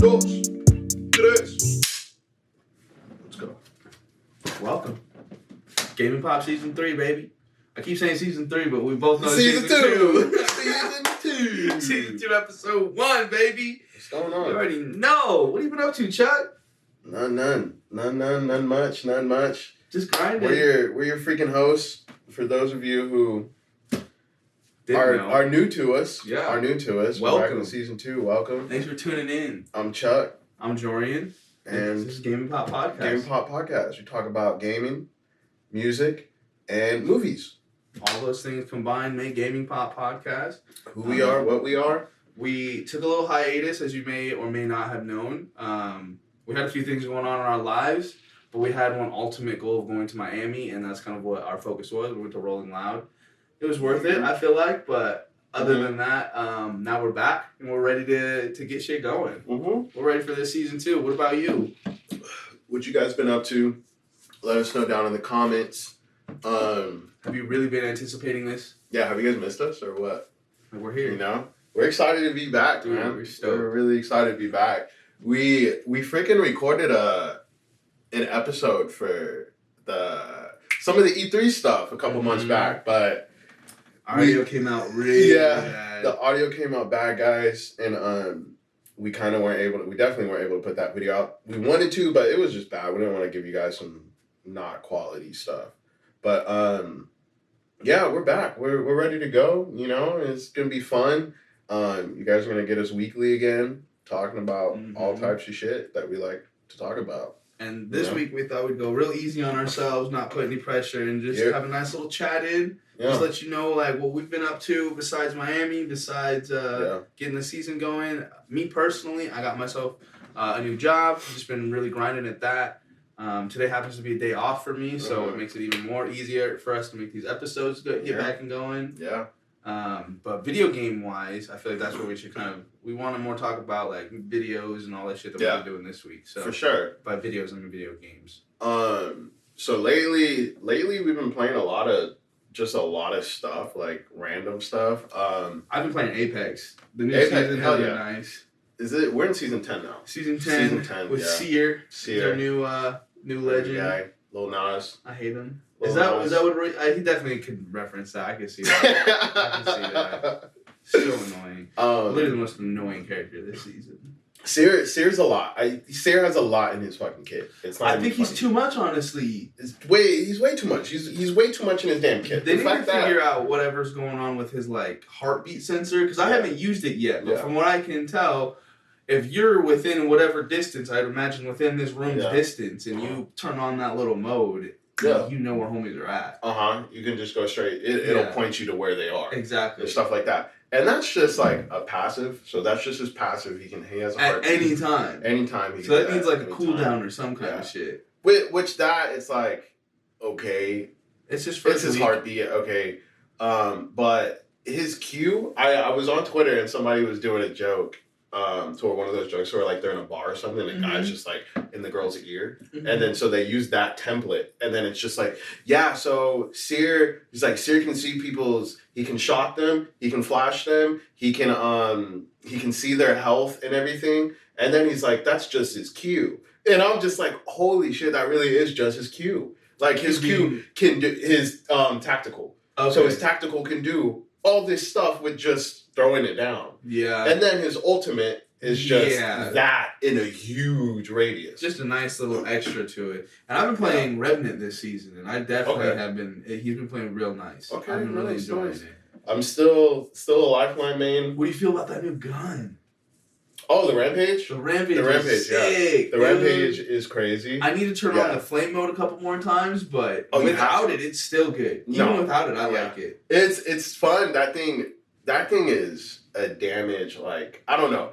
dos, tres. Let's go. Welcome. Gaming Pop Season 3, baby. I keep saying Season 3, but we both know Season 2. Season 2. Season 2, Episode 1, baby. What's going on? You already know. What have you been up to, Chuck? None much. Just grinding. We're your freaking hosts. For those of you who are new to us. Yeah. Are new to us. Welcome. We're back in Season 2. Welcome. Thanks for tuning in. I'm Chuck. I'm Jorian. And this is Gaming Pop Podcast. Gaming Pop Podcast. We talk about gaming, music, and movies. All those things combined make Gaming Pop Podcast. Who we are, what we are. We took a little hiatus, as you may or may not have known. We had a few things going on in our lives, but we had one ultimate goal of going to Miami, and that's kind of what our focus was. We went to Rolling Loud. It was worth it, I feel like, but other than that, now we're back, and we're ready to get shit going. Mm-hmm. We're ready for this Season 2. What about you? What you guys been up to? Let us know down in the comments. Have you really been anticipating this? Yeah, have you guys missed us or what? Like, we're here. You know? We're excited to be back, Dude, man. we're stoked. We're really excited to be back. We freaking recorded an episode for some of the E3 stuff a couple months back, but audio came out really bad. The audio came out bad, guys, and we kind of weren't able to. We definitely weren't able to put that video out. We wanted to, but it was just bad. We didn't want to give you guys some not quality stuff. But yeah, we're back. We're ready to go. You know, it's gonna be fun. You guys are gonna get us weekly again, talking about all types of shit that we like to talk about. And this week we thought we'd go real easy on ourselves, not put any pressure, and just have a nice little chat in. Yeah. Just let you know like what we've been up to besides Miami, besides getting the season going. Me personally, I got myself a new job. Just been really grinding at that. Today happens to be a day off for me, so it makes it even more easier for us to make these episodes get back and going. Yeah. But video game wise, I feel like that's what we should we want to more talk about like videos and all that shit that we're doing this week. So for sure. By videos, I mean video games. So lately we've been playing a lot of stuff, like random stuff. I've been playing Apex. The new Apex, season has been nice. Is it? We're in season 10 now. Season 10 with Seer. Our new legend. Guy, Lil Nas. I hate him. Is that what he definitely could reference that? I can see that. I can see that. So annoying. Literally the most annoying character this season. Seer's a lot. Seer has a lot in his fucking kit. I think he's too much, honestly. He's way too much. He's way too much in his damn kit. They need to figure out whatever's going on with his like heartbeat sensor, because I haven't used it yet. But from what I can tell, if you're within whatever distance, I'd imagine within this room's distance, and you turn on that little mode, you know where homies are at. You can just go straight. It'll point you to where they are. Exactly. And stuff like that. And that's just like a passive. So that's just his passive. He has a heartbeat. At any time. Anytime. So that means like a cooldown or some kind of shit. Which that it's like, okay. It's just it's his heartbeat, okay. But his Q, I was on Twitter and somebody was doing a joke. Toward one of those jokes where like they're in a bar or something and the guy's just like in the girl's ear. And then so they use that template and then it's just like, so Seer can see he can shock them, he can flash them, he can see their health and everything. And then he's like, that's just his Q. And I'm just like, holy shit, that really is just his Q. Like his Q can do his tactical. Okay. So his tactical can do all this stuff with just throwing it down. Yeah. And then his ultimate is just that in a huge radius. Just a nice little extra to it. And I've been playing Revenant this season, and I definitely have been. He's been playing real nice. Okay, I've been really enjoying it. I'm still a Lifeline main. What do you feel about that new gun? Oh, the Rampage? The Rampage is sick, The Rampage is crazy. I need to turn on the flame mode a couple more times, but without it, it's still good. Even without it, I like it. It's fun. That thing is a damage, like, I don't know.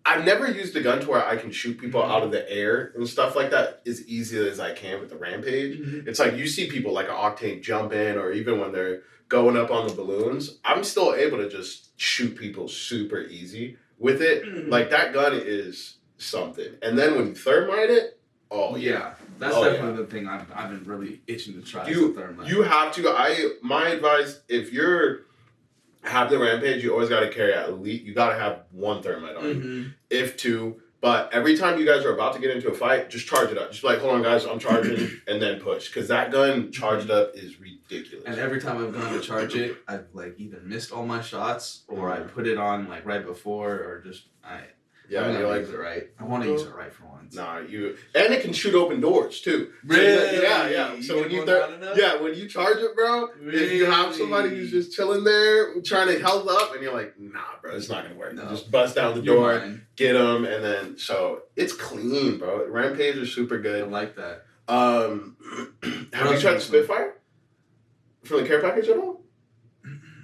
I've never used a gun to where I can shoot people out of the air and stuff like that as easy as I can with the Rampage. It's like you see people like an Octane jump in, or even when they're going up on the balloons, I'm still able to just shoot people super easy with it. Like that gun is something. And then when you thermite it, that's definitely the thing I've been really itching to try. You have to. My advice, if you're have the Rampage, you always got to carry at least, you got to have one thermite on you. If two, But every time you guys are about to get into a fight, just charge it up. Just be like, hold on, guys, I'm charging, and then push. Because that gun charged up is ridiculous. And every time I've gone to charge it, I've like either missed all my shots or I put it on like right before or just Yeah, I'm you're like, use it right. I want to use it right for once. Nah, and it can shoot open doors too. Really? So yeah. So when when you charge it, bro, if you have somebody who's just chilling there trying to health up, and you're like, nah, bro, it's not gonna work. No. Just bust down the door, get them, and then so it's clean, bro. Rampage is super good. I like that. Have you tried the Spitfire for the care package at all?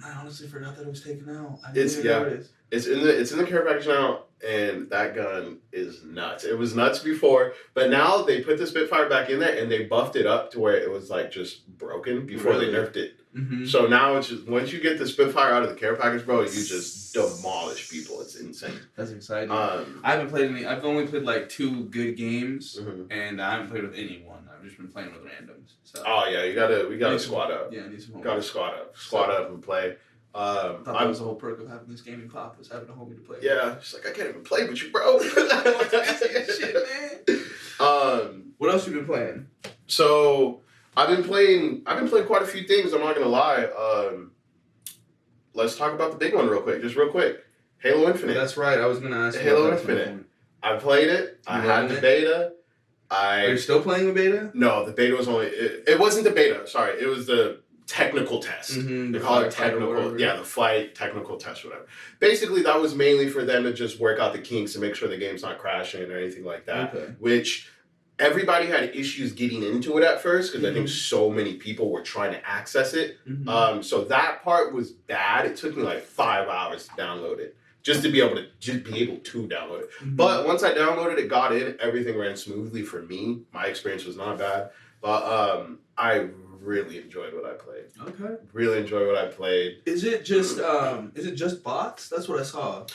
I honestly forgot that it was taken out. It's in the care package now, and that gun is nuts. It was nuts before, but now they put the Spitfire back in there and they buffed it up to where it was like just broken before they nerfed it. Mm-hmm. So now it's just once you get the Spitfire out of the care package, bro, you just demolish people. It's insane. That's exciting. I haven't played any. I've only played like 2 good games, and I haven't played with anyone. I've just been playing with randoms. So. Oh yeah, we gotta squad up. Yeah, I need some. Gotta squad up and play. I thought that was the whole perk of having this gaming pop was having a homie to play with. Yeah, she's like, I can't even play with you, bro. Shit, man. What else you been playing? So I've been playing quite a few things. I'm not gonna lie. Let's talk about the big one real quick. Halo Infinite. That's right. I was gonna ask you. Halo Infinite. I played it. I had the beta. Are you still playing the beta? No, the beta was only. It wasn't the beta. Sorry, it was the technical test. They call it technical. Yeah, the flight technical test, whatever. Basically, that was mainly for them to just work out the kinks and make sure the game's not crashing or anything like that. Okay. Which everybody had issues getting into it at first because I think so many people were trying to access it. So that part was bad. It took me like 5 hours to download it. Just to be able to download it. But once I downloaded it, got in, everything ran smoothly for me. My experience was not bad. But I really enjoyed what I played. Okay. Really enjoyed what I played. Is it just bots? That's what I saw.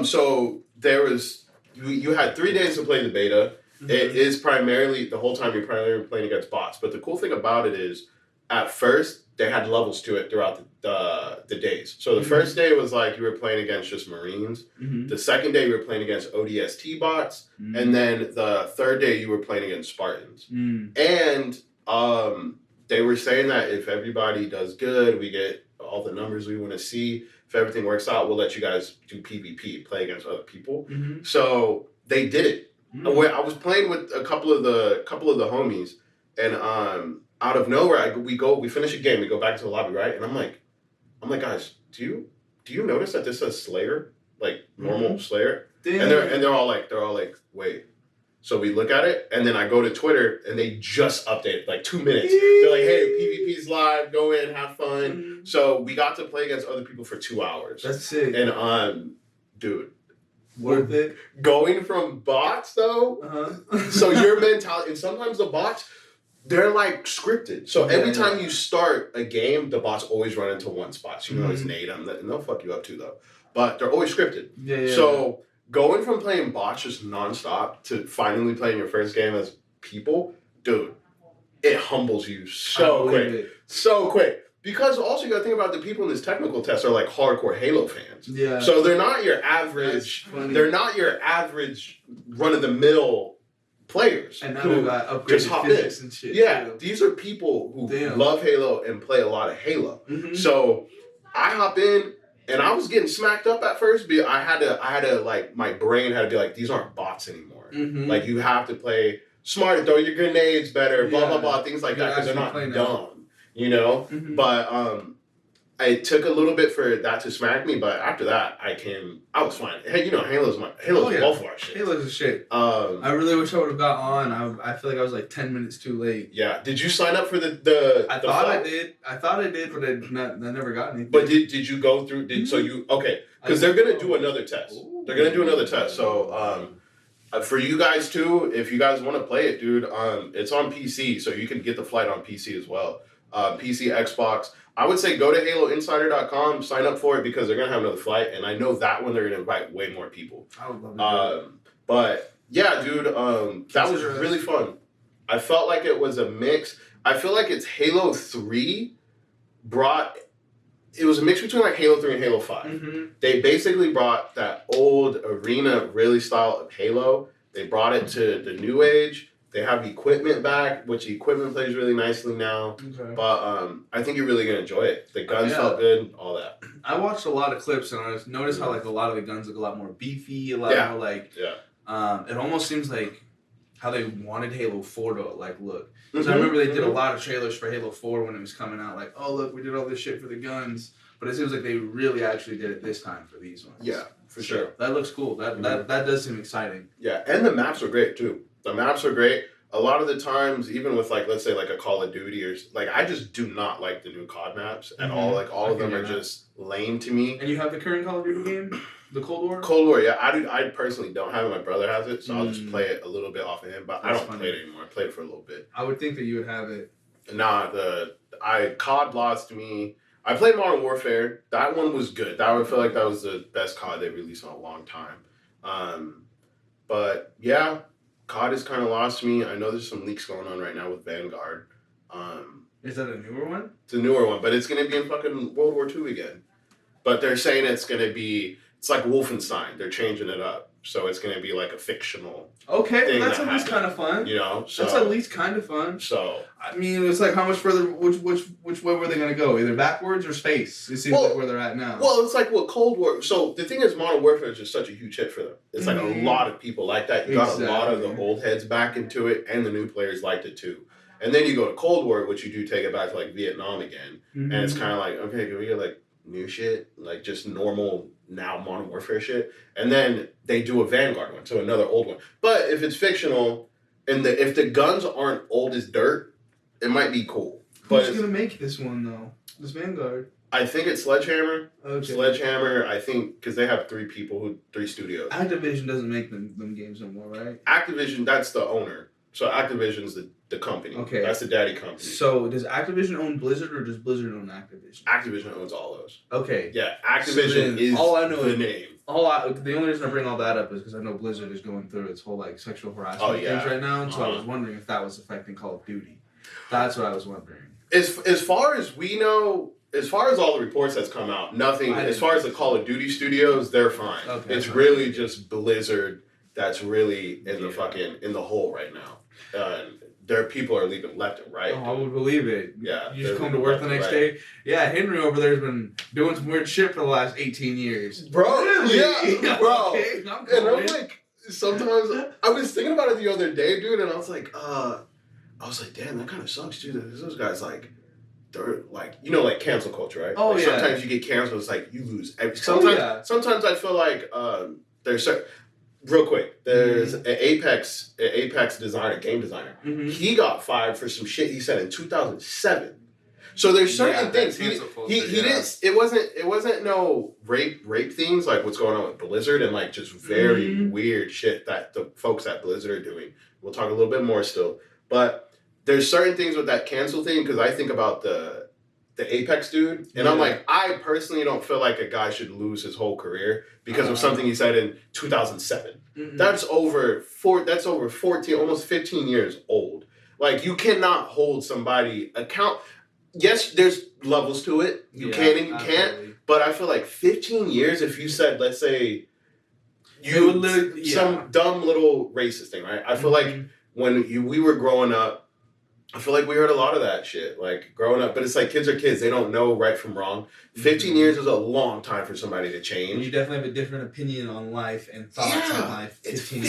So there was you had 3 days to play the beta. It is primarily the whole time you're primarily playing against bots. But the cool thing about it is at first they had levels to it throughout the days. So the first day was like you were playing against just Marines. The second day you were playing against ODST bots. And then the third day you were playing against Spartans. And they were saying that if everybody does good, we get all the numbers we want to see. If everything works out, we'll let you guys do PvP, play against other people. So they did it. I was playing with a couple of the homies, and out of nowhere, we finish a game, we go back to the lobby, right? And I'm like, guys, do you notice that this says Slayer, like normal Slayer? Damn. And they're all like, wait. So we look at it, and then I go to Twitter, and they just updated, like 2 minutes. They're like, hey, PvP's live, go in, have fun. So we got to play against other people for 2 hours. That's sick. And dude. Worth it. Going from bots, though, so your mentality, and sometimes the bots, they're like scripted. So every time you start a game, the bots always run into one spot. So you can always nade them, and they'll fuck you up too, though. But they're always scripted. So going from playing bots just nonstop to finally playing your first game as people, dude, it humbles you so quick. So quick. Because also you gotta think about the people in this technical test are like hardcore Halo fans. Yeah. So they're not your average run-of-the-mill players. And now who got upgraded physics and shit. Yeah. Too. These are people who love Halo and play a lot of Halo. So I hop in and I was getting smacked up at first, but I had to like, my brain had to be like, these aren't bots anymore. Like you have to play smart, throw your grenades better, blah, blah, blah, things like that, because they're not dumb. You know, but it took a little bit for that to smack me, but after that, I was fine. Hey, you know, Halo's well for our shit. Halo's a shit. I really wish I would have got on. I feel like I was like 10 minutes too late. Yeah. Did you sign up for the I thought I did, but I never got anything. But did you go through? Okay? Because they're gonna do another test. They're gonna do another test. So for you guys too, if you guys want to play it, dude, it's on PC, so you can get the flight on PC as well. PC, Xbox. I would say go to HaloInsider.com, sign up for it because they're going to have another flight. And I know that one they're going to invite way more people. I would love to but yeah, dude, that was really fun. I felt like it was a mix. I feel like it's Halo 3 brought it was a mix between like Halo 3 and Halo 5. Mm-hmm. They basically brought that old arena really style of Halo. They brought it to the new age. They have the equipment back, which the equipment plays really nicely now. Okay. But I think you're really gonna enjoy it. The guns felt good, all that. I watched a lot of clips and I noticed how like a lot of the guns look a lot more beefy, a lot more like it almost seems like how they wanted Halo 4 to like look. Because I remember they did a lot of trailers for Halo 4 when it was coming out, like, oh look, we did all this shit for the guns. But it seems like they really actually did it this time for these ones. Yeah, for sure. That looks cool. That does seem exciting. Yeah, and the maps are great too. The maps are great. A lot of the times, even with like, let's say like a Call of Duty or like, I just do not like the new COD maps at all. Like all of them are just lame to me. And you have the current Call of Duty game, the Cold War. Cold War, yeah. I personally don't have it. My brother has it, so I'll just play it a little bit off of him. But I don't play it anymore. I played it for a little bit. I would think that you would have it. Nah, COD lost to me. I played Modern Warfare. That one was good. That would feel like that was the best COD they released in a long time. But yeah. COD has kind of lost me. I know there's some leaks going on right now with Vanguard. Is that a newer one? It's a newer one, but it's going to be in fucking World War II again. But they're saying it's going to be, it's like Wolfenstein. They're changing it up. So it's going to be like a fictional thing. That's at least kind of fun. You know? So, that's at least kind of fun. So. I mean, it's like how much further, which way were they going to go? Either backwards or space? It seems like where they're at now. Well, it's like Cold War. So the thing is, Modern Warfare is just such a huge hit for them. It's like a lot of people like that. You got a lot of the old heads back into it, and the new players liked it too. And then you go to Cold War, which you do take it back to like Vietnam again. And it's kind of like, okay, can we get like new shit? Like just normal now Modern Warfare shit. And then they do a Vanguard one, so another old one. But if it's fictional, and if the guns aren't old as dirt, it might be cool. Who's going to make this one though? This Vanguard? I think it's Sledgehammer. Okay. Sledgehammer, I think, because they have three studios. Activision doesn't make them games no more, right? Activision, that's the owner. So Activision's the company. Okay. That's the daddy company. So does Activision own Blizzard or does Blizzard own Activision? Activision owns all those. Okay. Yeah, Activision is all I know the name. The only reason I bring all that up is because I know Blizzard is going through its whole like sexual harassment things right now, and so I was wondering if that was affecting Call of Duty. That's what I was wondering. As far as we know, as far as all the reports that's come out, nothing. As far as the Call of Duty studios, they're fine. Okay, it's really just Blizzard that's really in the hole right now. Their people are leaving left and right. Oh, I would believe it. Yeah. You just come to work the next day. Yeah, Henry over there has been doing some weird shit for the last 18 years. Bro, really? Yeah, bro. Okay, and I'm like, sometimes, I was thinking about it the other day, dude, and I was like, damn, that kind of sucks, dude. Those guys, like, they're like, like cancel culture, right? Oh, like, yeah. Sometimes you get canceled, it's like, you lose everything. Sometimes I feel like there's certain... Real quick, there's an Apex designer, game designer. He got fired for some shit he said in 2007. So there's certain things he didn't. It wasn't no rape things like what's going on with Blizzard and like just very weird shit that the folks at Blizzard are doing. We'll talk a little bit more still, but there's certain things with that cancel thing because I think about the Apex dude, and I'm like, I personally don't feel like a guy should lose his whole career because of something he said in 2007. That's over 14, almost 15 years old. Like, you cannot hold somebody account. Yes, there's levels to it. You can and you can't. But I feel like 15 years, if you said, let's say, some dumb little racist thing, right? I feel like when we were growing up, I feel like we heard a lot of that shit, like, growing up. But it's like, kids are kids. They don't know right from wrong. 15 years is a long time for somebody to change. You definitely have a different opinion on life and thoughts on life. 15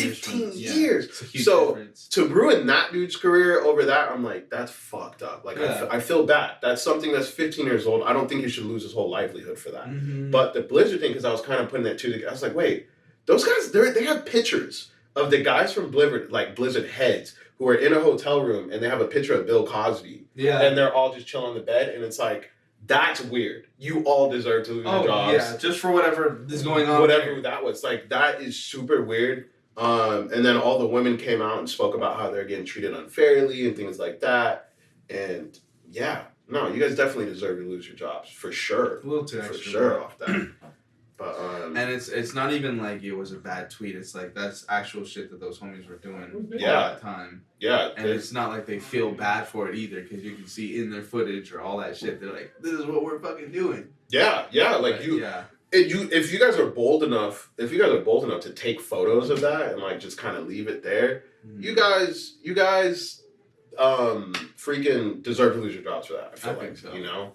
years. It's a huge difference. To ruin that dude's career over that, I'm like, that's fucked up. Like, I feel bad. That's something that's 15 years old. I don't think he should lose his whole livelihood for that. But the Blizzard thing, because I was kind of putting that together, I was like, wait, those guys, they have pictures of the guys from Blizzard heads, who are in a hotel room and they have a picture of Bill Cosby. Yeah. And they're all just chilling on the bed. And it's like, that's weird. You all deserve to lose your jobs. Yeah, just for whatever is going on. Whatever that was. Like, that is super weird. And then all the women came out and spoke about how they're getting treated unfairly and things like that. And yeah, no, you guys definitely deserve to lose your jobs. For sure. A little too extra. For sure off that. But and it's not even like it was a bad tweet. It's like that's actual shit that those homies were doing all that time. Yeah, and it's not like they feel bad for it either, because you can see in their footage or all that shit. They're like, "This is what we're fucking doing." Yeah, like if you guys are bold enough, to take photos of that and like just kind of leave it there, you guys, freaking deserve to lose your jobs for that. I think so. You know.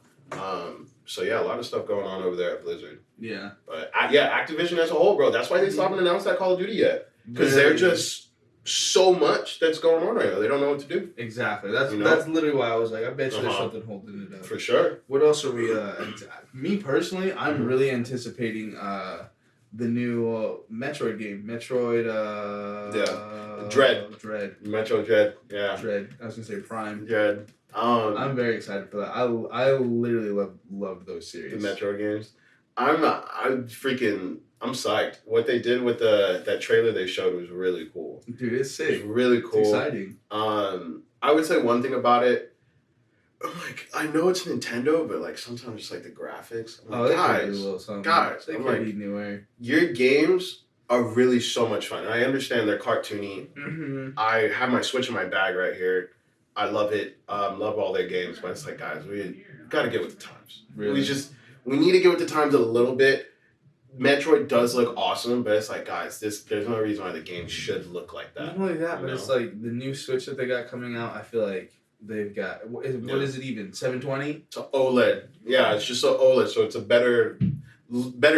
So yeah, a lot of stuff going on over there at Blizzard. Yeah. But Activision as a whole, bro. That's why they still haven't announced that Call of Duty yet, because they're just so much that's going on right now. They don't know what to do. Exactly. That's literally why I was like, I bet you there's something holding it up. For sure. What else are we? Me personally, I'm really anticipating the new Metroid game. Metroid. Dread. Metroid Dread. Yeah. Dread. I was gonna say Prime. Dread. I'm very excited for that. I literally love those series. The Metroid games. I'm psyched. What they did with that trailer they showed was really cool. Dude, it's sick. It's really cool. It's exciting. I would say one thing about it, like, I know it's Nintendo, but like sometimes just like the graphics. I'm like, guys, they I'm could like, be newer. Your games are really so much fun. And I understand they're cartoony. Mm-hmm. I have my Switch in my bag right here. I love it. Love all their games, but it's like, guys, we gotta get with the times. Really? We need to get with the times a little bit. Metroid does look awesome, but it's like, guys, there's no reason why the game should look like that. Not only that, but it's like the new Switch that they got coming out. I feel like they've got what is it even 720? It's an OLED. Yeah, it's just an OLED, so it's a better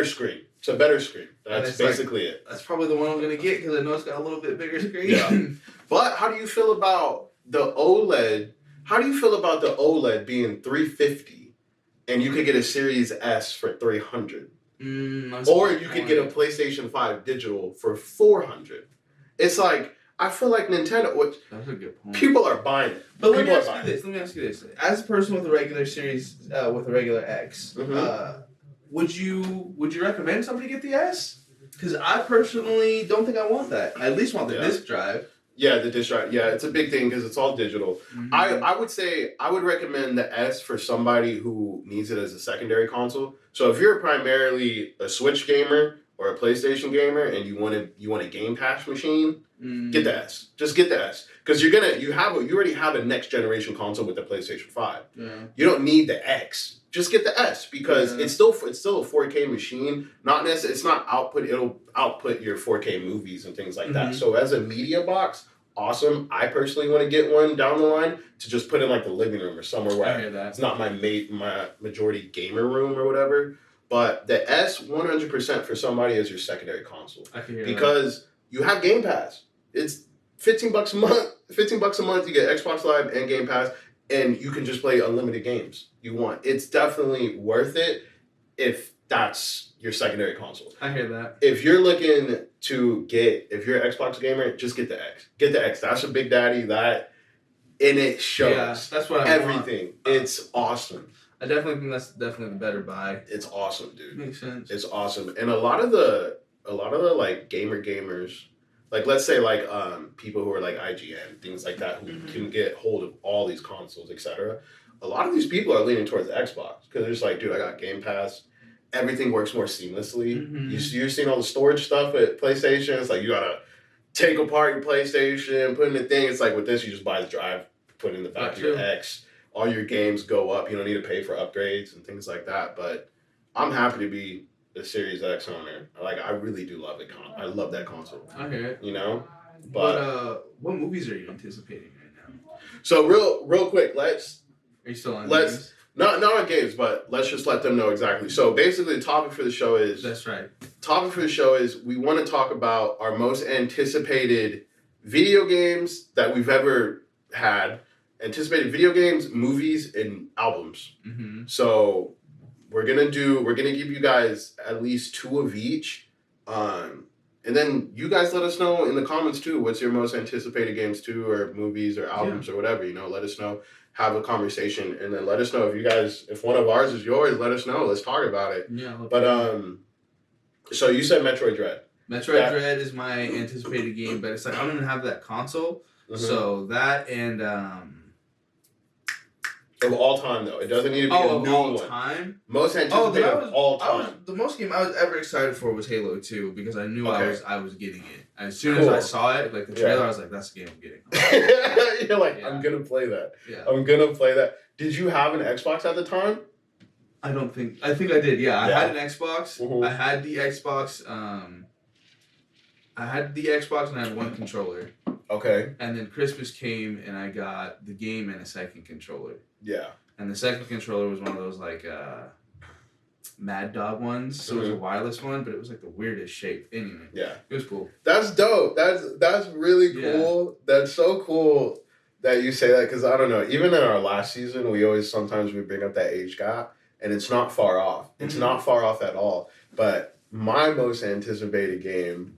screen. It's a better screen. That's basically it. That's probably the one I'm gonna get, because I know it's got a little bit bigger screen. Yeah. But how do you feel about the OLED? How do you feel about the OLED being $350 and you could get a Series S for $300? Or you could get a PlayStation 5 digital for $400. It's like, I feel like Nintendo. That's a good point. People are buying it. But let me ask you this. As a person with a regular Series, with a regular X, would you recommend somebody get the S? Because I personally don't think I want that. I at least want the disc drive. Yeah, the disc drive. Yeah, it's a big thing because it's all digital. Mm-hmm. I would say I would recommend the S for somebody who needs it as a secondary console. So if you're primarily a Switch gamer or a PlayStation gamer and you want a Game Pass machine, get the S. Just get the S, because you already have a next generation console with the PlayStation 5. Yeah. You don't need the X. Just get the S, because it's still a 4K machine. It's not output. It'll output your 4K movies and things like that. So as a media box, awesome. I personally want to get one down the line to just put in like the living room or somewhere where it's not my majority gamer room or whatever. But the S, 100% for somebody as your secondary console. I can hear because you have Game Pass. It's $15 a month. $15 a month, you get Xbox Live and Game Pass, and you can just play unlimited games you want. It's definitely worth it if that's your secondary console. I hear that. If you're looking to if you're an Xbox gamer, just get the X. Get the X. That's a Big Daddy. And it shows. Yeah, that's what I everything. It's awesome. I definitely think that's definitely the better buy. It's awesome, dude. Makes sense. It's awesome. And a lot of the like gamers, like let's say like people who are like IGN, things like that, who can get hold of all these consoles, etc. A lot of these people are leaning towards the Xbox, because they're just like, dude, I got Game Pass. Everything works more seamlessly. You've seen all the storage stuff at PlayStation. It's like you gotta take apart your PlayStation, put in the thing. It's like with this, you just buy the drive, put it in the back of your X. All your games go up. You don't need to pay for upgrades and things like that. But I'm happy to be the Series X owner. Like, I really do love it. I love that console. I hear it. You know? But what movies are you anticipating right now? So real quick, are you still on games? Not on games, but let's just let them know exactly. So basically the topic for the show is... That's right. Topic for the show is we want to talk about our most anticipated video games that we've ever had. Anticipated video games, movies, and albums. So we're gonna give you guys at least 2 of each, and then you guys let us know in the comments too. What's your most anticipated games too, or movies, or albums, or whatever? You know, let us know. Have a conversation, and then let us know if one of ours is yours. Let us know. Let's talk about it. Yeah. But so you said Metroid Dread. Metroid Dread is my anticipated game, but it's like I don't even have that console, so that and Of all time, though. It doesn't need to be a new all one. Time? Most anticipated of all time. The most game I was ever excited for was Halo 2 because I knew I was getting it. As soon as I saw it, like the trailer, I was like, that's the game I'm getting. You're like, I'm going to play that. Yeah. I'm going to play that. Did you have an Xbox at the time? I think I did, yeah. I had an Xbox. Mm-hmm. I had the Xbox. I had the Xbox and I had one controller. Okay. And then Christmas came and I got the game and a second controller. Yeah. And the second controller was one of those like Mad Dog ones. So it was a wireless one, but it was like the weirdest shape. Anyway. Yeah. It was cool. That's dope. That's really cool. Yeah. That's so cool that you say that because I don't know. Even in our last season, we bring up that age gap, and it's not far off. It's not far off at all. But my most anticipated game,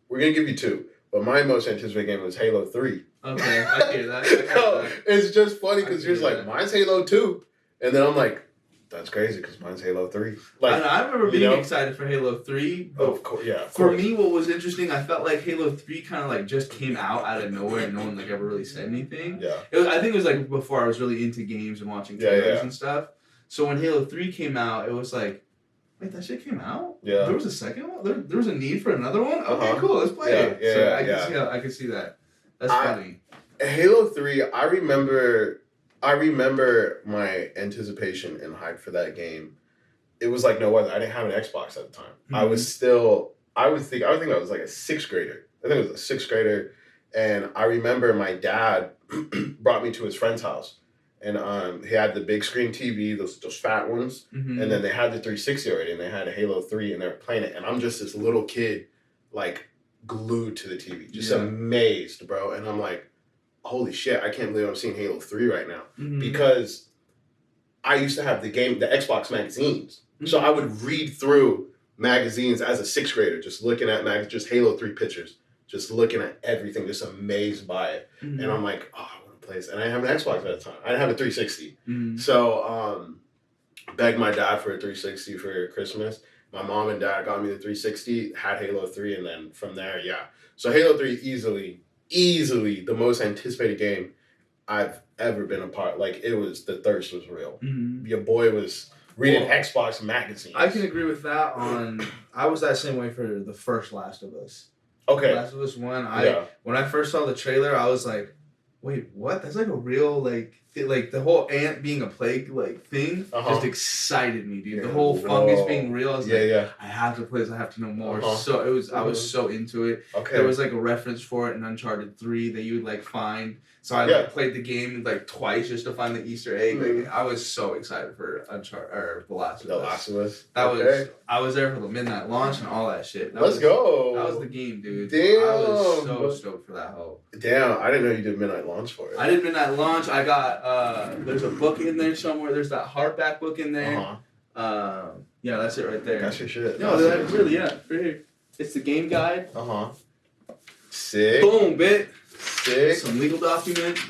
we're gonna give you two. But my most anticipated game was Halo 3. Okay, I hear that. It's just funny because you're just like, mine's Halo 2. And then I'm like, that's crazy because mine's Halo 3. Like, I remember being excited for Halo 3. Of course, yeah. For me, what was interesting, I felt like Halo 3 kind of like just came out of nowhere and no one like ever really said anything. Yeah. I think it was like before I was really into games and watching trailers and stuff. So when Halo 3 came out, it was like, wait, that shit came out? Yeah. There was a second one? There was a need for another one? Okay, cool, let's play it. So I can see that. That's funny. Halo 3, I remember my anticipation and hype for that game. It was like no other. I didn't have an Xbox at the time. Mm-hmm. I think I was like a sixth grader. I think it was a sixth grader. And I remember my dad brought me to his friend's house. And he had the big screen TV, those fat ones, and then they had the 360 already, and they had a Halo 3, and they were playing it. And I'm just this little kid, like, glued to the TV, just amazed, bro. And I'm like, holy shit, I can't believe I'm seeing Halo 3 right now. Because I used to have the Xbox magazines. So I would read through magazines as a sixth grader, just looking at just Halo 3 pictures, just looking at everything, just amazed by it. And I'm like, oh, place, and I didn't have an Xbox at the time. I didn't have a 360. So begged my dad for a 360 for Christmas. My mom and dad got me the 360, had Halo 3, and then from there, So Halo 3 easily the most anticipated game I've ever been a part. Like, the thirst was real. Your boy was reading Xbox magazines. I can agree with that I was that same way for the first Last of Us. Okay. Last of Us 1, when I first saw the trailer, I was like, wait, what? That's like a real, like the whole ant being a plague, like, thing just excited me, dude. The whole fungus being real, I was like, I have to play this, I have to know more. So I was so into it. Okay. There was, like, a reference for it in Uncharted 3 that you would, like, find. So I played the game, like, twice just to find the Easter egg. Like, I was so excited for The Last of Us. The Last of Us. I was there for the midnight launch and all that shit. Let's go. That was the game, dude. Damn. I was so stoked for that whole. Damn, I didn't know you did midnight launch for it. I did midnight launch. I got there's a book in there somewhere. There's that hardback book in there. Yeah, that's it right there. That's your shit. No, that's really right here. It's the game guide. Sick. Boom, bit. Sick. Some legal documents.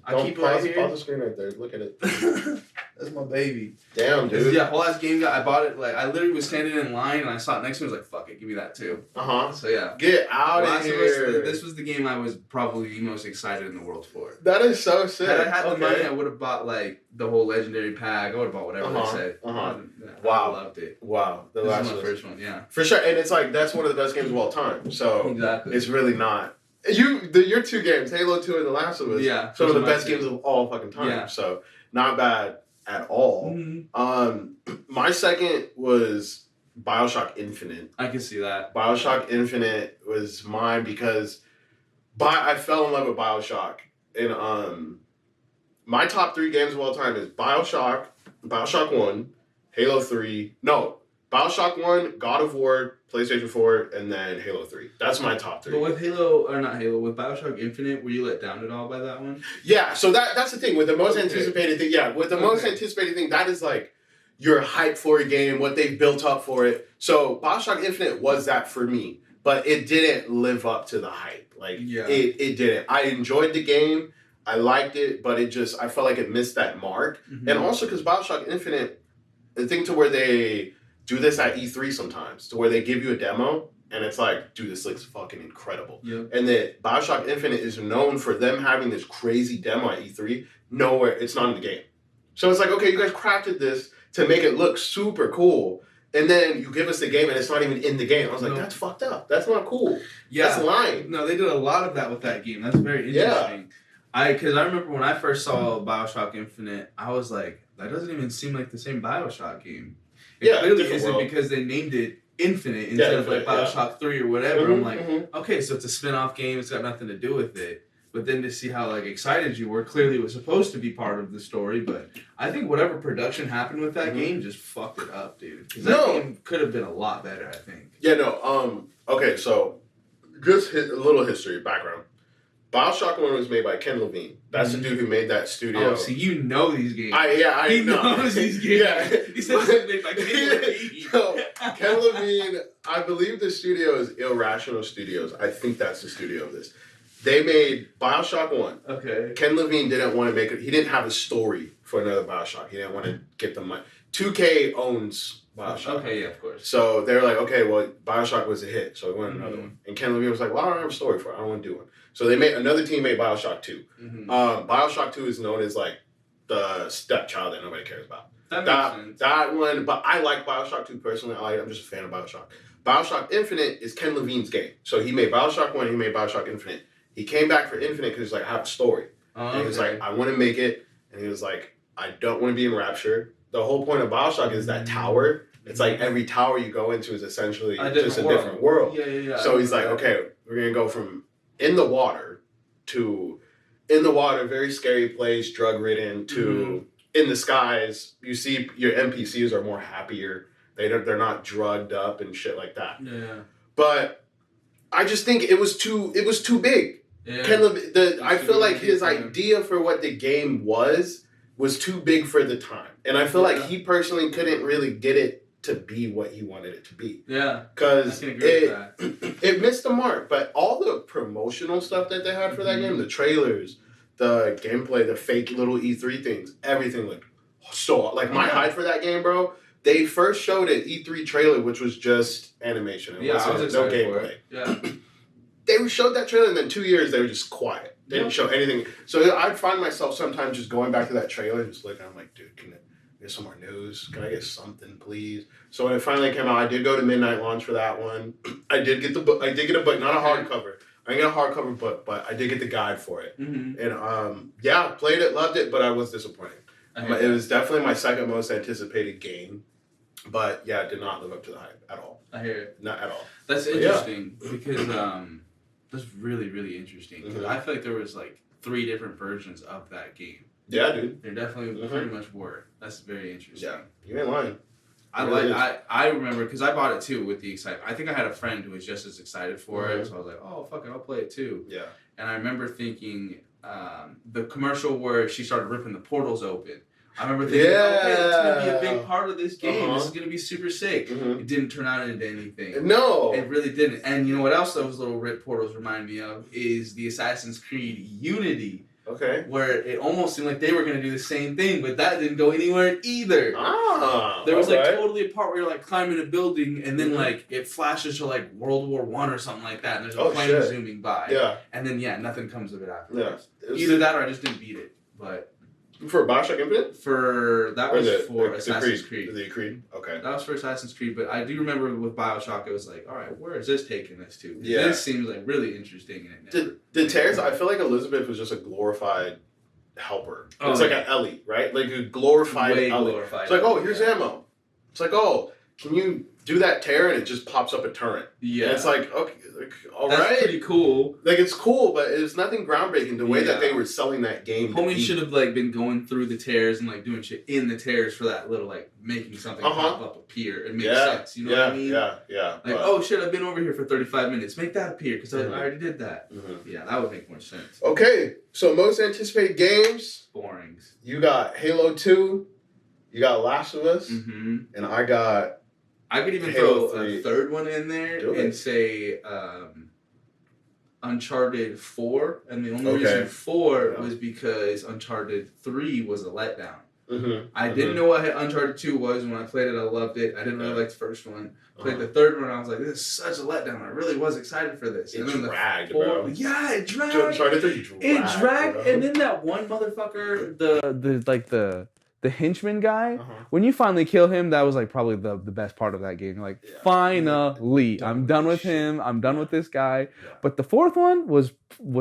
I keep it right here. Pause the screen right there. Look at it. That's my baby. Damn, dude. Yeah, whole ass game guide. I bought it. Like, I literally was standing in line and I saw it next to me. I was like, "Fuck it, give me that too." So yeah. Get out of here. This was the game I was probably the most excited in the world for. That is so sick. Had I had the money, I would have bought like the whole legendary pack. I would have bought whatever they said. Wow. I loved it. Wow. This is my first one. Yeah. For sure, and it's like that's one of the best games of all time. So exactly. It's really not. Your two games, Halo 2 and The Last of Us, some of the best games of all fucking time. Yeah. So not bad at all. My second was BioShock Infinite. I can see that. BioShock Infinite was mine because I fell in love with BioShock. And my top 3 games of all time is BioShock 1, Halo 3. No, BioShock 1, God of War, PlayStation 4, and then Halo 3. That's my top 3. But with with BioShock Infinite, were you let down at all by that one? Yeah, so that's the thing. With the most anticipated thing, most anticipated thing, that is like your hype for a game, what they've built up for it. So BioShock Infinite was that for me, but it didn't live up to the hype. Like, it didn't. I enjoyed the game. I liked it, but I felt like it missed that mark. And also because BioShock Infinite, the thing to where they do this at E3 sometimes, to where they give you a demo and it's like, dude, this looks fucking incredible. Yep. And then Bioshock Infinite is known for them having this crazy demo at E3. Nowhere, it's not in the game. So it's like, okay, you guys crafted this to make it look super cool, and then you give us the game and it's not even in the game. I was like, that's fucked up. That's not cool. Yeah. That's lying. No, they did a lot of that with that game. That's very interesting. Because I remember when I first saw Bioshock Infinite, I was like, that doesn't even seem like the same Bioshock game. It clearly isn't because they named it Infinite instead of like Bioshock 3 or whatever. I'm like, okay, so it's a spin-off game. It's got nothing to do with it. But then to see how like excited you were, clearly it was supposed to be part of the story. But I think whatever production happened with that game just fucked it up, dude. Because that game could have been a lot better, I think. Yeah, no. Okay, so just a little history, background. Bioshock 1 was made by Ken Levine. That's the dude who made that studio. Oh, so you know these games. I know. Knows these games. Yeah. He said it was made by Ken Levine. So, Ken Levine, I believe the studio is Irrational Studios. I think that's the studio of this. They made Bioshock 1. Okay. Ken Levine didn't want to make it. He didn't have a story for another Bioshock. He didn't want to get the money. 2K owns Bioshock. Okay, yeah, of course. So they're like, okay, well, Bioshock was a hit, so we wanted another one. And Ken Levine was like, well, I don't have a story for it. I don't want to do one. So they made another team made Bioshock 2. Bioshock 2 is known as like the stepchild that nobody cares about. That makes sense. That one, but I like Bioshock 2 personally. I'm just a fan of Bioshock. Bioshock Infinite is Ken Levine's game. So he made Bioshock 1, he made Bioshock Infinite. He came back for Infinite because he's like, I have a story. And he was like, I want to make it. And he was like, I don't want to be in Rapture. The whole point of Bioshock is that tower. It's like every tower you go into is essentially just a different world. Yeah. So he's like, okay, we're going to go from in the water to in the water, very scary place, drug-ridden, to in the skies. You see your NPCs are more happier. They're not drugged up and shit like that. Yeah. But I just think it was too big. Yeah. I feel like his idea for what the game was too big for the time. And I feel like he personally couldn't really get it to be what he wanted it to be. Yeah. Because it missed the mark. But all the promotional stuff that they had for that game, the trailers, the gameplay, the fake little E3 things, everything looked so... Like, my hype for that game, bro, they first showed an E3 trailer, which was just animation. I was excited no gameplay. for it. Yeah. They showed that trailer, and then 2 years, they were just quiet. They didn't show anything. So I'd find myself sometimes just going back to that trailer and just looking. I'm like, dude, can I get some more news? Can I get something, please? So when it finally came out, I did go to midnight launch for that one. I did get the book. I did get a book, not a hardcover. I didn't get a hardcover book, but I did get the guide for it. And played it, loved it, but I was disappointed. It was definitely my second most anticipated game. But yeah, it did not live up to the hype at all. I hear it. Not at all. That's interesting because that's really, really interesting. Because I feel like there was like 3 different versions of that game. Yeah, dude. There definitely pretty much were. That's very interesting. Yeah, you ain't lying. I remember because I bought it too with the excitement. I think I had a friend who was just as excited for it, so I was like, "Oh fuck it, I'll play it too." Yeah. And I remember thinking the commercial where she started ripping the portals open. I remember thinking, okay, that's going to be a big part of this game. This is going to be super sick. It didn't turn out into anything. No. It really didn't. And you know what else those little rip portals remind me of is the Assassin's Creed Unity. Okay. Where it almost seemed like they were going to do the same thing, but that didn't go anywhere either. There was like totally a part where you're like climbing a building and then like it flashes to like World War I or something like that and there's a plane zooming by. Yeah. And then nothing comes of it afterwards. Yeah. Either that or I just didn't beat it. But for Bioshock Infinite? For Assassin's Creed. The Creed? Okay. That was for Assassin's Creed, but I do remember with Bioshock, it was like, all right, where is this taking us to? Yeah. This seems like really interesting. And the Tears, I feel like Elizabeth was just a glorified helper. It's like an Ellie, right? Like a glorified Ellie. It's like, oh, here's ammo. It's like, oh, can you do that tear and it just pops up a turret? Yeah. And it's like, okay, all right. That's pretty cool. Like, it's cool, but it's nothing groundbreaking. The way that they were selling that game. Homie should have, like, been going through the tears and, like, doing shit in the tears for that little, like, making something pop up appear. It makes sense. You know what I mean? Yeah. Like, oh, shit, I've been over here for 35 minutes. Make that appear, because I already did that. Yeah, that would make more sense. Okay, so most anticipated games. Borings. You got Halo 2. You got Last of Us. And I got... I could even Halo throw 3. A third one in there and say Uncharted 4. And the only reason 4 was because Uncharted 3 was a letdown. I didn't know what Uncharted 2 was. When I played it, I loved it. I didn't really like the first one. Played the third one, I was like, this is such a letdown. I really was excited for this. It dragged, bro. Yeah, it dragged. Uncharted 3 dragged. It dragged, bro. And then that one motherfucker, the henchman guy, when you finally kill him, that was like probably the best part of that game. Like, finally, I'm done with him. I'm done with this guy. Yeah. But the fourth one was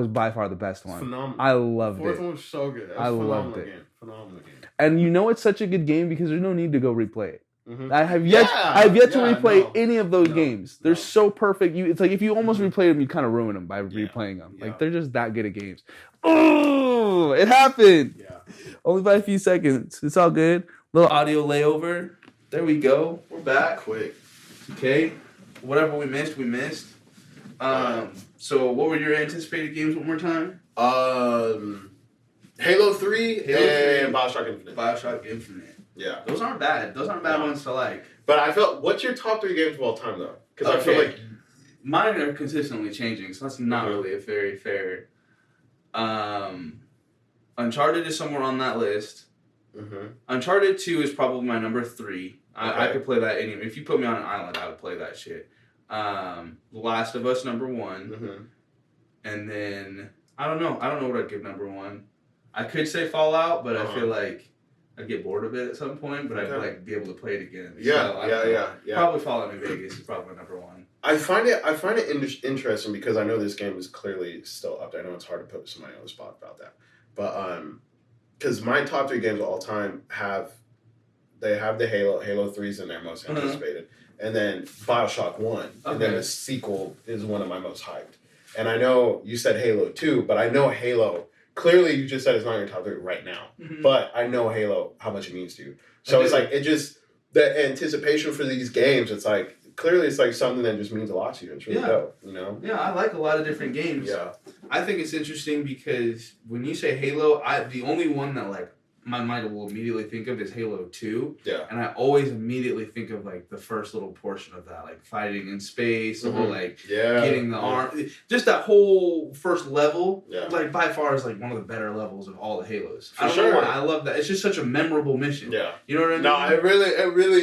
by far the best one. Phenomenal. I loved it. The fourth one was so good. I loved it. Phenomenal game. And you know it's such a good game because there's no need to go replay it. I have yet to replay any of those games. They're so perfect. It's like if you almost replay them, you kind of ruin them by replaying them. Like they're just that good at games. Oh, it happened. Yeah. Only by a few seconds. It's all good. Little audio layover. There we go. We're back. Quick. Okay. Whatever we missed, we missed. So what were your anticipated games one more time? Halo 3 and Bioshock Infinite. Bioshock Infinite. Yeah. Those aren't bad. Those aren't bad ones to like. But I felt, what's your top 3 games of all time, though? Because I feel like... Mine are consistently changing, so that's not really a very fair... Uncharted is somewhere on that list. Uncharted 2 is probably my number 3. I could play that anyway. If you put me on an island, I would play that shit. The Last of Us, number 1. And then... I don't know what I'd give number 1. I could say Fallout, but I feel like I'd get bored of it at some point, but I'd like be able to play it again. Yeah. Probably Fallout New Vegas is probably number 1. I find it interesting because I know this game is clearly still up there. I know it's hard to put somebody on the spot about that, but because my top 3 games of all time have the Halo 3's in there most anticipated, and then Bioshock 1, and then the sequel is one of my most hyped. And I know you said Halo 2, but I know Halo. Clearly, you just said it's not your top 3 right now, but I know Halo, how much it means to you. So it's like, the anticipation for these games, it's like, clearly it's like something that just means a lot to you. It's really dope, you know? Yeah, I like a lot of different games. Yeah. I think it's interesting because when you say Halo, the only one that like my mind will immediately think of is Halo 2. Yeah. And I always immediately think of like the first little portion of that, like fighting in space, or like getting the arm. Just that whole first level, like by far is like one of the better levels of all the Halos. I don't know why. I love that. It's just such a memorable mission. Yeah. You know what I mean? No, it really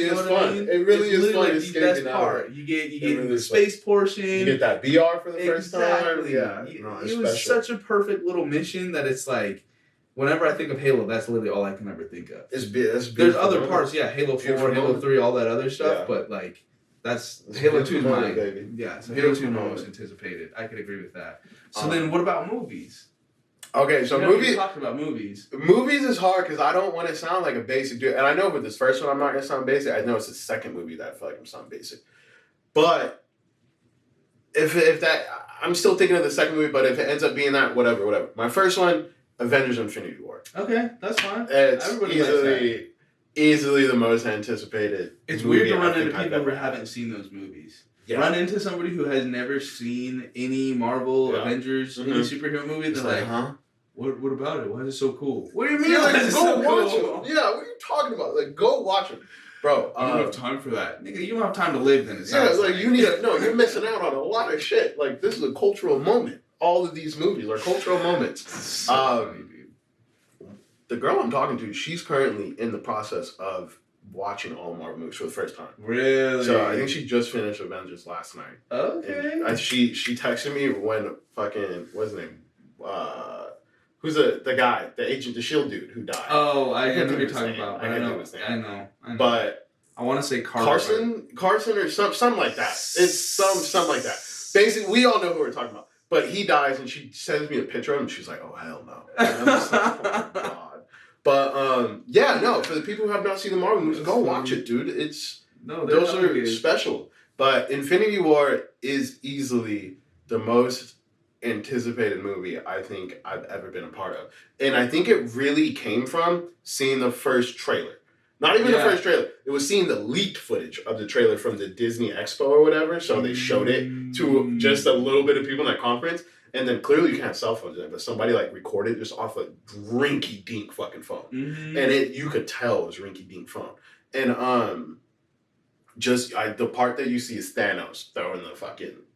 is fun. I mean? It really is fun. Like the best part. You get the space portion. You get that VR for the first time. Yeah. It was such a perfect little mission that it's like, whenever I think of Halo, that's literally all I can ever think of. There's other parts, Halo 4, Halo 3, all that other stuff, but like, that's Halo 2 is mine. Baby. Yeah, so Halo 2 is my most anticipated. I could agree with that. So then what about movies? Okay, so movies... talked about movies. Movies is hard because I don't want to sound like a basic dude. And I know with this first one I'm not going to sound basic. I know it's the second movie that I feel like I'm sounding basic. But if that... I'm still thinking of the second movie, but if it ends up being that, whatever. My first one... Avengers Infinity War. Okay, that's fine. It's easily the most anticipated. It's weird to run into people who haven't seen those movies. Yeah. Run into somebody who has never seen any Marvel, Avengers, any superhero movie. They're like, huh? What about it? Why is it so cool? What do you mean? Like, go watch them. Yeah, what are you talking about? Like, go watch them. Bro, you don't have time for that. Nigga, you don't have time to live then. You're missing out on a lot of shit. Like, this is a cultural moment. All of these movies are cultural moments. The girl I'm talking to, she's currently in the process of watching all Marvel movies for the first time. Really? So I think she just finished Avengers last night. Okay. She texted me when fucking, what's his name? Who's the guy, the agent, the SHIELD dude who died. Oh, I know who you're talking about. I know. But I want to say Carson or something like that. It's something like that. Basically, we all know who we're talking about. But he dies, and she sends me a picture of him, and she's like, oh, hell no. And I'm just like, oh, my God. But, for the people who have not seen the Marvel movies, go watch it, dude. Those are special. But Infinity War is easily the most anticipated movie I think I've ever been a part of. And I think it really came from seeing the first trailer. Not even the first trailer. It was seeing the leaked footage of the trailer from the Disney Expo or whatever. So they showed it to just a little bit of people in that conference. And then clearly you can't have cell phones in it, but somebody like recorded just off a rinky dink fucking phone. And you could tell it was rinky dink phone. And the part that you see is Thanos throwing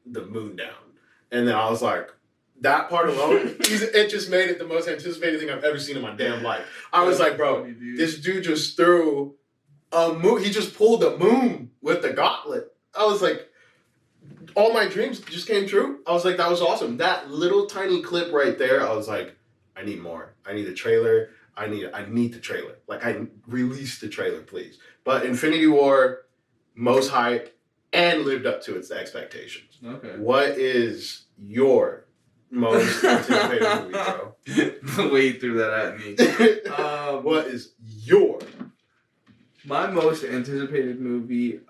the moon down. And then I was like, that part alone, it just made it the most anticipated thing I've ever seen in my damn life. I was like, bro, this dude just threw a moon. He just pulled the moon with the gauntlet. I was like, all my dreams just came true. I was like, that was awesome. That little tiny clip right there, I was like, I need more. I need a trailer. I need the trailer. Like, I released the trailer, please. But Infinity War, most hype, and lived up to its expectations. Okay. What is your most anticipated movie, bro? The way you threw that at me. What is your? My most anticipated movie,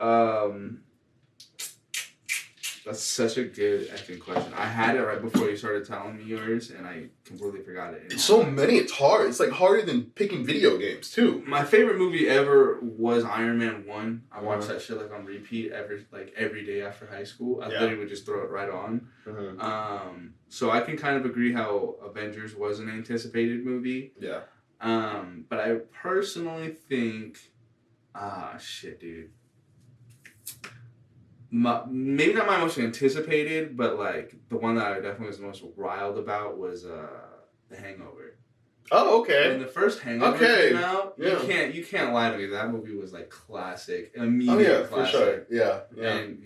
that's such a good, I think, question. I had it right before you started telling me yours, and I completely forgot it. It's so many, it's hard. It's like harder than picking video games, too. My favorite movie ever was Iron Man 1. I watched that shit, like, on repeat every day after high school. I literally would just throw it right on. So I can kind of agree how Avengers was an anticipated movie. Yeah. But I personally think... shit, dude. Maybe not my most anticipated, but like the one that I definitely was the most riled about was The Hangover. Oh, okay. When the first Hangover came out, you can't lie to me. That movie was like classic, immediate classic. For sure. Yeah. And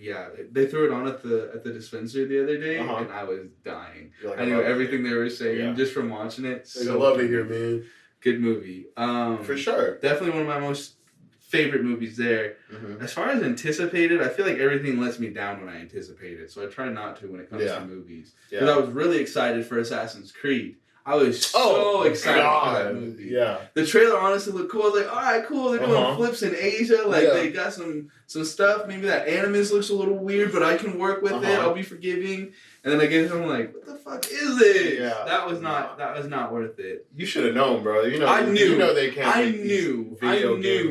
they threw it on at the dispensary the other day, and I was dying. Like, I knew everything they were saying just from watching it. I love it here, man. Good movie. For sure. Definitely one of my most favorite movies there. As far as anticipated, I feel like everything lets me down when I anticipate it, so I try not to when it comes to movies. Because I was really excited for Assassin's Creed. I was so excited for that movie. Yeah. The trailer honestly looked cool. I was like, all right, cool. They're doing flips in Asia. Like, they got some stuff. Maybe that Animus looks a little weird, but I can work with it. I'll be forgiving. And then I get home like, what the fuck is this? Yeah. That was not worth it. You should have known, bro. You know, I knew. You know they can't. I knew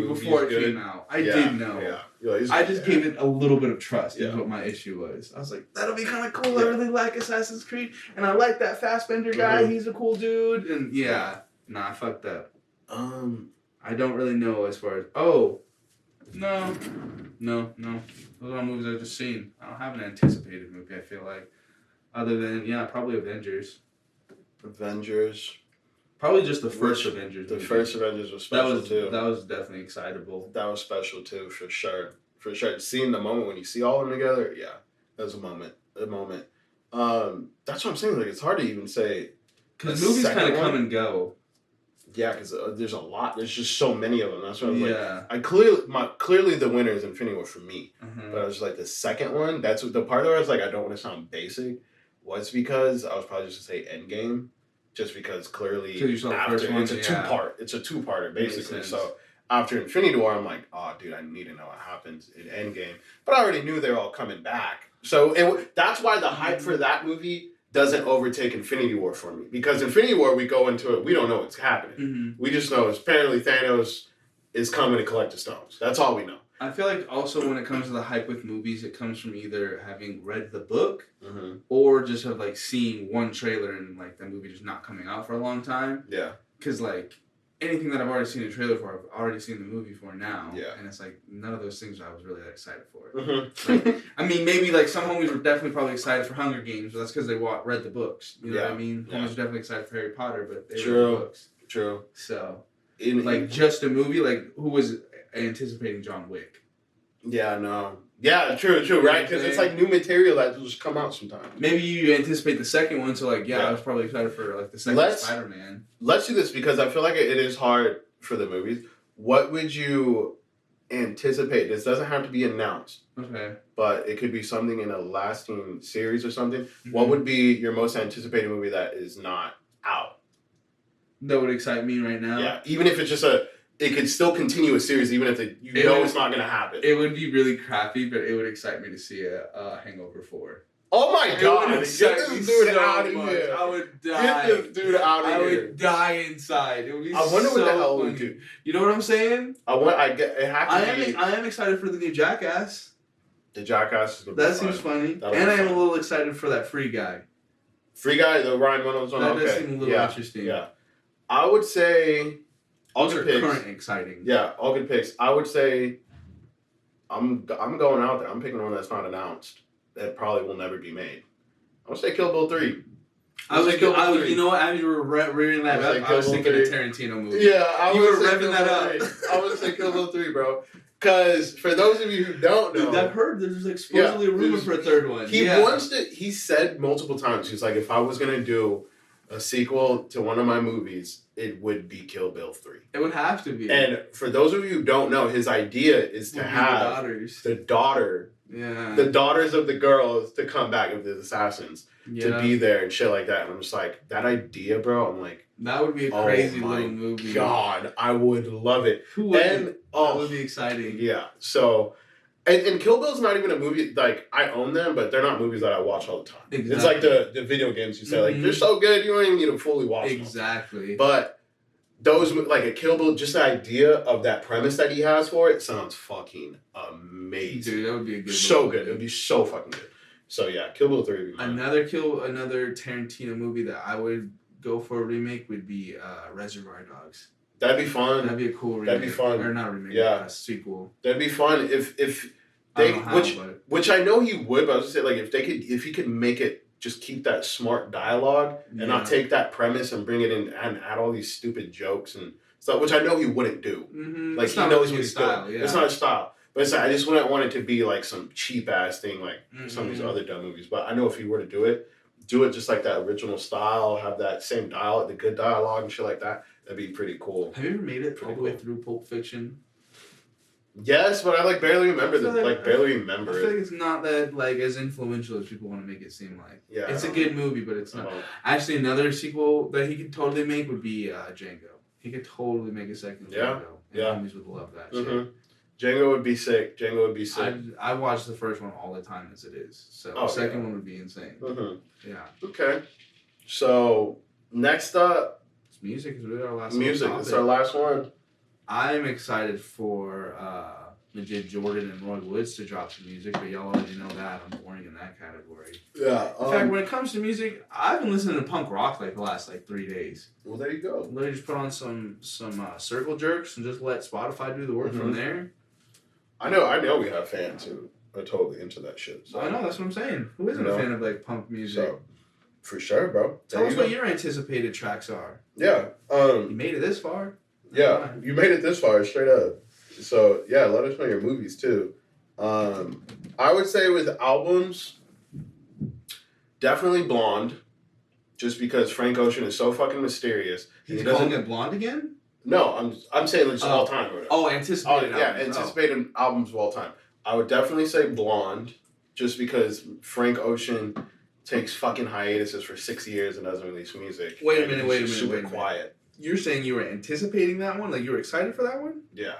before it came out. I did know. Yeah. I just gave it a little bit of trust is what my issue was. I was like, that'll be kind of cool. I really like Assassin's Creed. And I like that Fassbender guy. He's a cool dude. And I fucked up. I don't really know as far as, no. Those are movies I've just seen. I don't have an anticipated movie, I feel like. Other than, probably Avengers. Probably just the first Avengers movie. The first Avengers was special, too. That was definitely excitable. That was special, too, for sure. For sure. Seeing the moment when you see all of them together, that was a moment. That's what I'm saying. Like, it's hard to even say. Because movies kind of come and go. Yeah, because there's a lot. There's just so many of them. That's what I was like. Clearly the winner is Infinity War for me. But I was like, the second one, that's the part where I was like, I don't want to sound basic, was because I was probably just going to say Endgame. Just because clearly you saw the first one, it's a two-part. It's a two-parter, basically. So after Infinity War, I'm like, oh, dude, I need to know what happens in Endgame. But I already knew they were all coming back. So that's why the hype for that movie doesn't overtake Infinity War for me. Because Infinity War, we go into it, we don't know what's happening. We just know apparently Thanos is coming to collect the stones. That's all we know. I feel like also when it comes to the hype with movies, it comes from either having read the book or just have like seeing one trailer and like the movie just not coming out for a long time. Yeah. Because like anything that I've already seen a trailer for, I've already seen the movie for now. Yeah. And it's like none of those things I was really that excited for. Like, I mean, maybe like some homies were definitely probably excited for Hunger Games, but that's because they read the books. You know what I mean? Homies were definitely excited for Harry Potter, but they read the books. True. So, just a movie, like who was anticipating John Wick? Yeah, no. Yeah, true, right? Because it's like new material that will just come out sometime. Maybe you anticipate the second one, so like, I was probably excited for like the second Spider-Man. Let's do this because I feel like it is hard for the movies. What would you anticipate? This doesn't have to be announced. Okay. But it could be something in a lasting series or something. What would be your most anticipated movie that is not out? That would excite me right now? Yeah, even if it's just it could still continue a series, even if it's not going to happen. It would be really crappy, but it would excite me to see a Hangover 4. Oh my God! Get this dude out of here! I would die. Get this dude out of here! I would die inside. It would be I wonder what the hell funny. we do. You know what I'm saying? I am excited for the new Jackass. The Jackass is going to be That seems funny. And I am a little excited for that Free Guy. Free Guy, the Ryan Reynolds one? That does seem a little interesting. Yeah. I would say... All good picks. Current exciting. Yeah, all good picks. I would say I'm going out there. I'm picking one that's not announced. That probably will never be made. I'm going to say Kill Bill 3. You know what? As you were reading that up, I was thinking a Tarantino movie. Yeah, you were revving that up. I was thinking Kill Bill 3, bro. Because for those of you who don't know, I've heard there's like supposedly a rumor for a third one. He said multiple times, he's like, if I was gonna do a sequel to one of my movies, it would be Kill Bill 3. It would have to be. And for those of you who don't know, his idea is to have the daughters of the girls to come back of the assassins to be there and shit like that. And I'm just like, that idea, bro. I'm like, that would be a crazy little movie. God, I would love it. That would be exciting. Yeah. So, and Kill Bill's not even a movie, like, I own them, but they're not movies that I watch all the time. Exactly. It's like the video games you say, like, they're so good, you don't even need to fully watch them. Exactly. But those, like, a Kill Bill, just the idea of that premise that he has for it sounds fucking amazing. Dude, that would be a good So good. It would be so fucking good. So, yeah, Kill Bill 3 would be mine. Another Tarantino movie that I would go for a remake would be Reservoir Dogs. That'd be fun. That'd be a cool remake. That'd be fun. Or not a remake, a sequel. That'd be fun if they, which I know he would, but I was just saying, like, if he could make it, just keep that smart dialogue and not take that premise and bring it in and add all these stupid jokes and stuff, which I know he wouldn't do. Mm-hmm. Like, he knows what he's doing. Yeah. It's not his style. But it's like, I just wouldn't want it to be like some cheap ass thing like some of these other dumb movies. But I know if he were to do it just like that original style, have that same dialogue, the good dialogue and shit like that. That'd be pretty cool. Have you ever made it all the way through Pulp Fiction? Yes, but I like barely remember it. I feel like it's not that like as influential as people want to make it seem like. Yeah, it's a good movie, but it's not. Actually, another sequel that he could totally make would be Django. He could totally make a second Django. And homies would love that shit. Django would be sick. I watch the first one all the time as it is. So the second one would be insane. Yeah. Okay. So next up, music is really our last. Music. It's our last one. I'm excited for legit Jordan and Roy Woods to drop some music, but y'all already know that I'm boring in that category. Yeah. In fact, when it comes to music, I've been listening to punk rock like the last 3 days. Well, there you go. Literally just put on some circle jerks and just let Spotify do the work from there. I know we have fans who are totally into that shit. So. I know, that's what I'm saying. Who isn't a fan of like punk music? So, for sure, bro. Tell us what your anticipated tracks are. Yeah. You made it this far. Yeah, you made it this far, straight up. So, yeah, let us know your movies, too. I would say with albums, definitely Blonde, just because Frank Ocean is so fucking mysterious. He's calling it Blonde again? No, I'm saying just all time. Or whatever. Anticipated albums. Yeah, anticipated albums of all time. I would definitely say Blonde, just because Frank Ocean takes fucking hiatuses for 6 years and doesn't release music. Wait a minute. Super quiet. You're saying you were anticipating that one? Like, you were excited for that one? Yeah.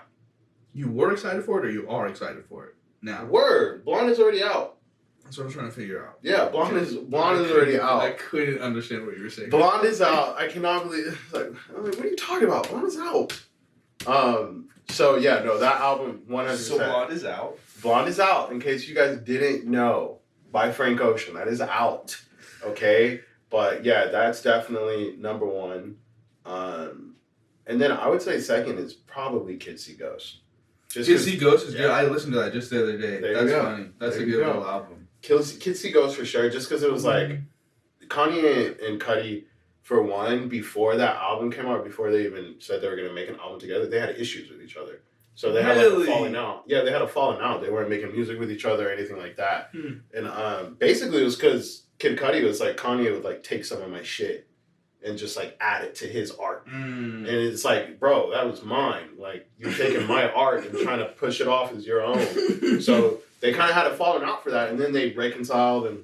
You were excited for it, or you are excited for it now? Word. Blonde is already out. That's what I'm trying to figure out. Yeah, Blonde is already out. I couldn't understand what you were saying. Blonde is out. I cannot believe... what are you talking about? Blonde is out. So, yeah, no, that album, 100%. So Blonde is out? Blonde is out, in case you guys didn't know, by Frank Ocean. That is out. Okay? But, yeah, that's definitely number one. And then I would say second is probably Kids See Ghosts. Kids See Ghosts is good. I listened to that just the other day. That's funny. That's a good little album. Kids See Ghosts for sure, just because it was like Kanye and Cudi, for one, before that album came out, before they even said they were going to make an album together, they had issues with each other. So they had like a falling out. Yeah, they had a falling out. They weren't making music with each other or anything like that. And basically it was because Kid Cudi was like, Kanye would like take some of my shit and just like add it to his art. And it's like, bro, that was mine. Like, you're taking my art and trying to push it off as your own. So they kind of had a falling out for that, and then they reconciled and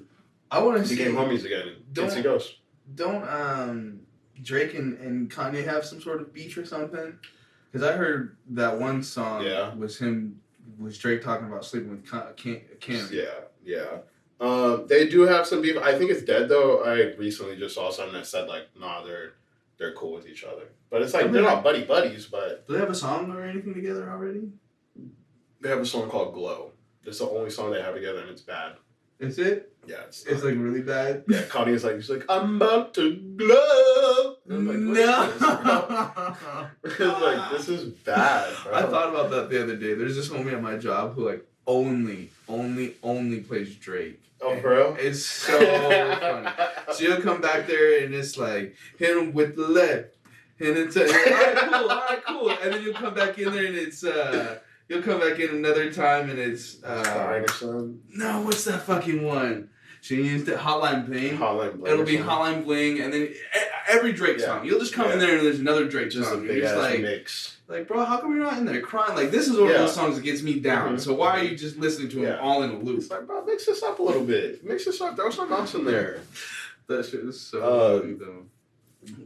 became homies again. Kids See Ghosts. Don't Drake and Kanye have some sort of beef or something? Because I heard that one song was Drake talking about sleeping with Kim. Yeah. They do have some beef. I think it's dead though. I recently just saw something that said like, nah, they're cool with each other. But it's like they're not buddies. But do they have a song or anything together already? They have a song called Glow. It's the only song they have together, and it's bad. Is it? Yeah, it's like really bad. Yeah, Kanye's like, he's like, I'm about to glow. I'm like, no. It's like, this is bad, bro. I thought about that the other day. There's this homie at my job who like only plays Drake. Oh, for real? It's so funny. So you'll come back there and it's like, hit him with the left. And it's all right, cool. And then you'll come back in there and it's, you'll come back in another time and it's, no, what's that fucking one? She used it, Hotline Bling. It'll be Hotline Bling, and then every Drake song. You'll just come in there and there's another Drake song. Big just like mix. Like, bro, how come you're not in there crying? Like, this is one of those songs that gets me down. Mm-hmm. So why are you just listening to him all in a loop? It's like, bro, mix this up a little bit. Mix this up. Throw some else in there. That shit is so funny, though.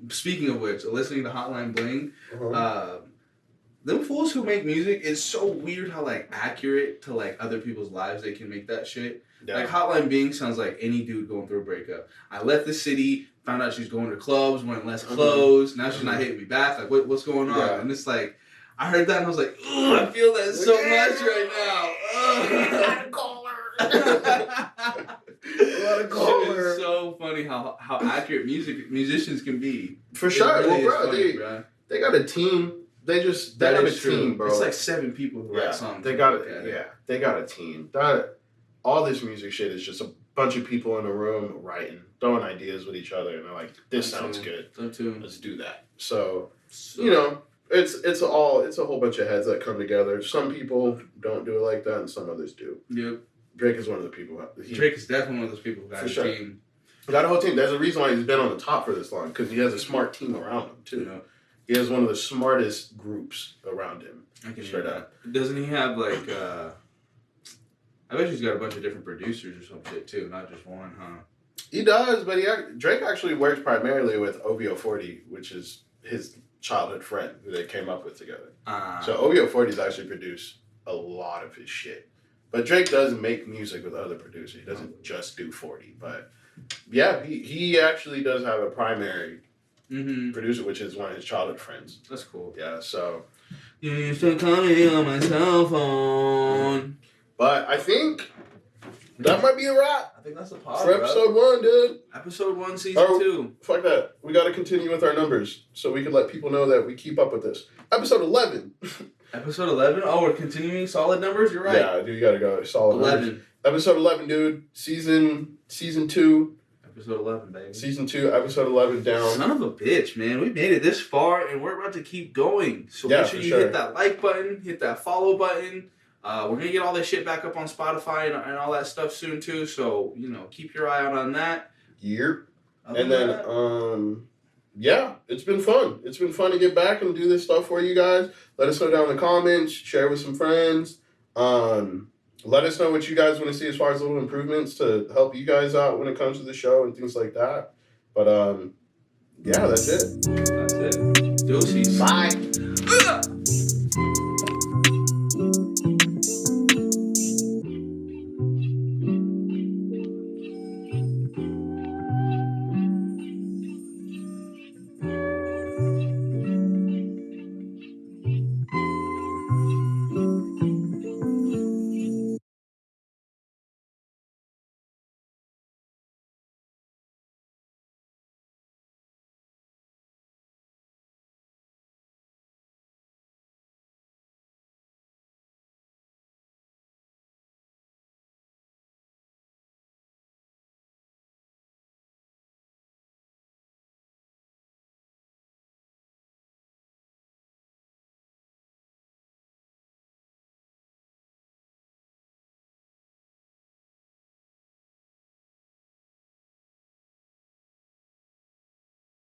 Speaking of which, listening to Hotline Bling, them fools who make music, it's so weird how, like, accurate to, like, other people's lives they can make that shit. Yeah. Like, Hotline Bling sounds like any dude going through a breakup. I left the city, found out she's going to clubs, wearing less clothes, now she's not hitting me back. Like, what's going on? Yeah. And it's like, I heard that and I was like, ugh, I feel that so much right now. It's so funny how accurate musicians can be. For sure. Really bro, they got a team. They got a team, bro. It's like 7 people who write songs. They got they got a team. All this music shit is just a bunch of people in a room writing, throwing ideas with each other, and they're like, "This sounds good. Let's do that." So you know, it's a whole bunch of heads that come together. Some people don't do it like that, and some others do. Yep. Drake is one of the people. Drake is definitely one of those people who got a team. He got a whole team. There's a reason why he's been on the top for this long, because he has a smart team around him too. Yeah. He has one of the smartest groups around him. I can straight up. Doesn't he have like? I bet he's got a bunch of different producers or some shit too, not just one, huh? He does, but Drake actually works primarily with OVO 40, which is his childhood friend who they came up with together. So OVO 40's actually produced a lot of his shit. But Drake does make music with other producers. He doesn't just do 40. But yeah, he actually does have a primary producer, which is one of his childhood friends. That's cool. Yeah, so. You used to call me on my cell phone. But I think that might be a wrap. I think that's a pod, for episode 1, dude. Episode 1, season 2. Fuck that. We got to continue with our numbers so we can let people know that we keep up with this. Episode 11. Episode 11? Oh, we're continuing solid numbers? You're right. Yeah, dude, you got to go. Solid 11. Numbers. Episode 11, dude. Season 2. Episode 11, baby. Season 2, episode 11 down. Son of a bitch, man. We made it this far, and we're about to keep going. So make sure you hit that like button, hit that follow button. We're going to get all this shit back up on Spotify and all that stuff soon, too. So, you know, keep your eye out on that. Yep. And then, yeah, it's been fun. It's been fun to get back and do this stuff for you guys. Let us know down in the comments. Share with some friends. Let us know what you guys want to see as far as little improvements to help you guys out when it comes to the show and things like that. But, yeah, that's it. That's it. Deuces. Bye.